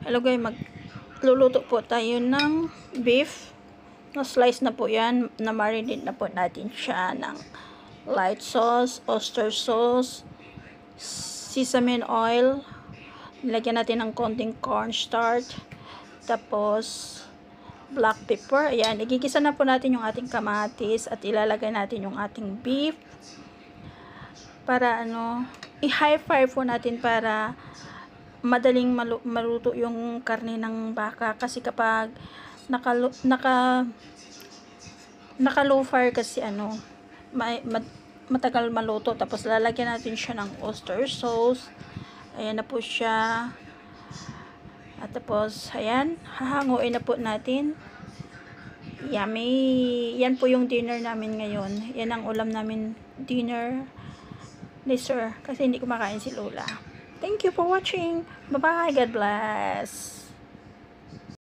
Hello guys, magluluto po tayo ng beef. Na-slice na po yan. Na-marinate na po natin siya ng light sauce, oyster sauce, sesame oil. Nilagyan natin ng konting cornstarch. Tapos, black pepper. Ayan, igigisa na po natin yung ating kamatis at ilalagay natin yung ating beef. Para i-high fire po natin para madaling maluto yung karne ng baka, kasi kapag naka low fire kasi matagal maluto. Tapos lalagyan natin siya ng oyster sauce. Ayan na po siya. At tapos ayan, hahanguin na po natin. Yummy! Yan po yung dinner namin ngayon. Yan ang ulam namin dinner ni Sir, kasi hindi kumakain si Lola. Thank you for watching. Bye-bye. God bless.